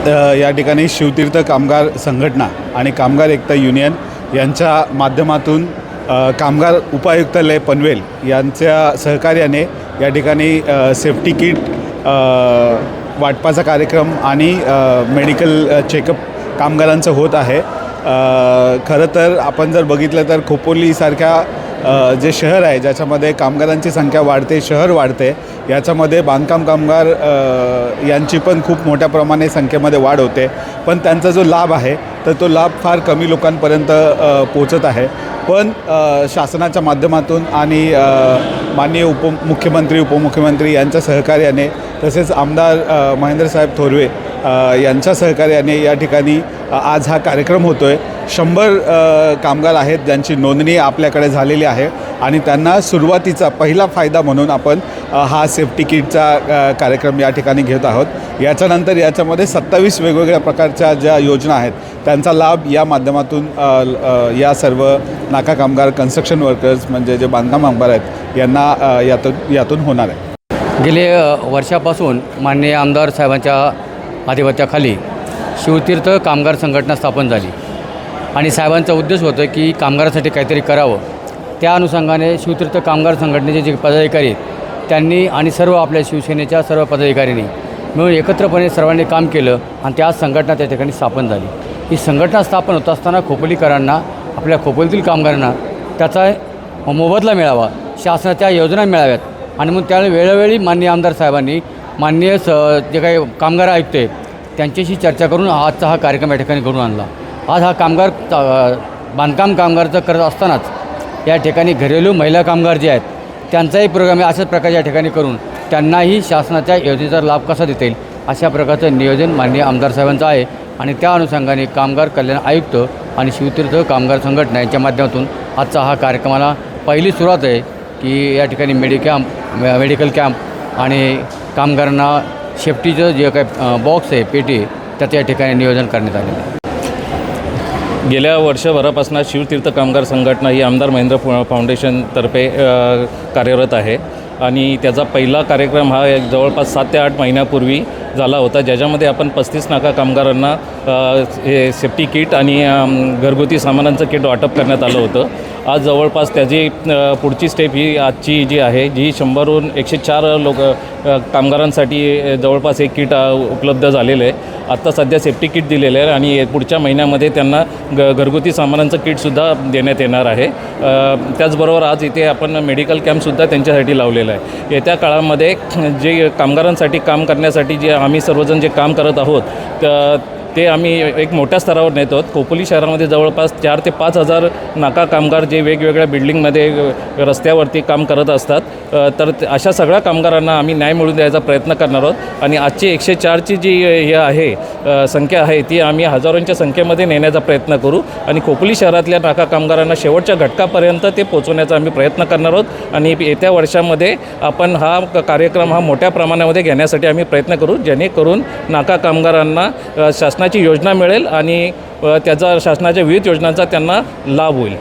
या ठिकाणी शिवतीर्थ कामगार संघटना आणि कामगार एकता युनियन यांच्या माध्यमातून कामगार उपायुक्तालय पनवेल यांच्या सहकार्याने या ठिकाणी सेफ्टी किट वाटपाचा कार्यक्रम आणि मेडिकल चेकअप कामगारांचं होत आहे। खरं तर आपण जर बघितलं तर खोपोलीसारख्या जे शहर आहे ज्याच्यामध्ये कामगारांची संख्या वाढते, शहर वाढते, याच्यामध्ये बांधकाम कामगार यांची पण खूप मोठ्या प्रमाणे संख्येमध्ये वाढ होते, पण त्यांचा जो लाभ आहे तर तो लाभ फार कमी लोकांपर्यंत पोहोचत आहे। पण शासनाच्या माध्यमातून आणि माननीय मुख्यमंत्री उपमुख्यमंत्री यांच्या सहकार्याने तसेच आमदार महेंद्रसाहेब थोरवे यांच्या सहकार्याने या ठिकाणी आज हा कार्यक्रम होतो आहे। 100 कामगार आहेत ज्यांची नोंदणी आपल्याकडे झालेली आहे आणि त्यांना सुरुवातीचा पहिला फायदा म्हणून आपण हा सेफ्टी किटचा कार्यक्रम या ठिकाणी घेत आहोत। याच्यानंतर याच्यामध्ये 27 वेगवेगळ्या प्रकारच्या ज्या योजना आहेत त्यांचा लाभ या माध्यमातून या सर्व नाका कामगार, कन्स्ट्रक्शन वर्कर्स म्हणजे जे बांधकाम कामगार आहेत यांना यातून होणार आहे। गेले वर्षापासून माननीय आमदार साहेबांच्या आधिपत्याखाली शिवतीर्थ कामगार संघटना स्थापन झाली आणि साहेबांचा उद्देश होता की कामगारासाठी काहीतरी करावं। त्या अनुषंगाने शिवतीर्थ कामगार संघटनेचे जे पदाधिकारी आहेत त्यांनी आणि सर्व आपल्या शिवसेनेच्या सर्व पदाधिकाऱ्यांनी मिळून एकत्रपणे सर्वांनी काम केलं आणि त्या संघटना त्या ठिकाणी स्थापन झाली। ही संघटना स्थापन होत असताना खोपोलीकरांना, आपल्या खोपोलीतील कामगारांना त्याचा मोबदला मिळावा, शासनाच्या योजना मिळाव्यात आणि मग त्यावेळी वेळोवेळी माननीय आमदार साहेबांनी माननीय जे काही कामगार आयुक्त आहेत त्यांच्याशी चर्चा करून आजचा हा कार्यक्रम या ठिकाणी घडून आणला। आज हा कामगार बांधकाम कामगारचं करत असतानाच या ठिकाणी घरेलू महिला कामगार जे आहेत त्यांचाही प्रोग्राम अशाच प्रकारे या ठिकाणी करून त्यांनाही शासनाच्या योजनेचा लाभ कसा देता येईल अशा प्रकारचं नियोजन माननीय आमदार साहेबांचं आहे आणि त्या अनुषंगाने कामगार कल्याण आयुक्त आणि शिवतीर्थ कामगार संघटना यांच्या माध्यमातून आजचा हा कार्यक्रमाला पहिली सुरुवात आहे की या ठिकाणी मेडिकल कॅम्प आणि कामगारांना सेफ्टीचं जे काही बॉक्स आहे, पेटी, त्याचं या ठिकाणी नियोजन करण्यात आलेलं आहे। गेल्या वर्षभरापासून शिवतीर्थ कामगार संघटना ही आमदार महेंद्र फाउंडेशनतर्फे कार्यरत आहे आणि त्याचा पहिला कार्यक्रम हा जवळपास 7 ते 8 महिन्यापूर्वी झाला होता, ज्याच्यामध्ये आपण 35 नाका कामगारांना हे सेफ्टी किट आणि घरगुती सामानांचं किट वाटप करण्यात आलं होतं। आज जवळपास त्याची पुढची स्टेप ही आजची जी आहे जी 100हून 104 कामगारांसाठी जवळपास एक किट उपलब्ध झालेलं आहे। आत्ता सध्या सेफ्टी किट दिलेलं आहे आणि पुढच्या महिन्यामध्ये त्यांना घरगुती सामानांचं किटसुद्धा देण्यात येणार आहे। त्याचबरोबर आज इथे आपण मेडिकल कॅम्पसुद्धा त्यांच्यासाठी लावलेला आहे। येत्या काळामध्ये जे कामगारांसाठी काम करण्यासाठी जे आम्ही सर्वजण जे काम करत आहोत ते आम्ही एक मोठ्या स्तरावर नेत आहोत। खोपोली शहरामध्ये जवळपास 4 ते 5 हजार नाका कामगार जे वेगवेगळ्या बिल्डिंगमध्ये रस्त्यावरती काम करत असतात, तर अशा सगळ्या कामगारांना आम्ही न्याय मिळवून द्यायचा प्रयत्न करणार आहोत आणि आजची 104ची जी हे आहे संख्या आहे ती आम्ही हजारोंच्या संख्येमध्ये नेण्याचा प्रयत्न करू आणि खोपोली शहरातल्या नाका कामगारांना शेवटच्या घटकापर्यंत ते पोचवण्याचा आम्ही प्रयत्न करणार आहोत आणि येत्या वर्षामध्ये आपण हा कार्यक्रम हा मोठ्या प्रमाणामध्ये घेण्यासाठी आम्ही प्रयत्न करू, जेणेकरून नाका कामगारांना शासनाची योजना मिळेल आणि त्याचा शासनाच्या विविध योजनांचा त्यांना लाभ होईल।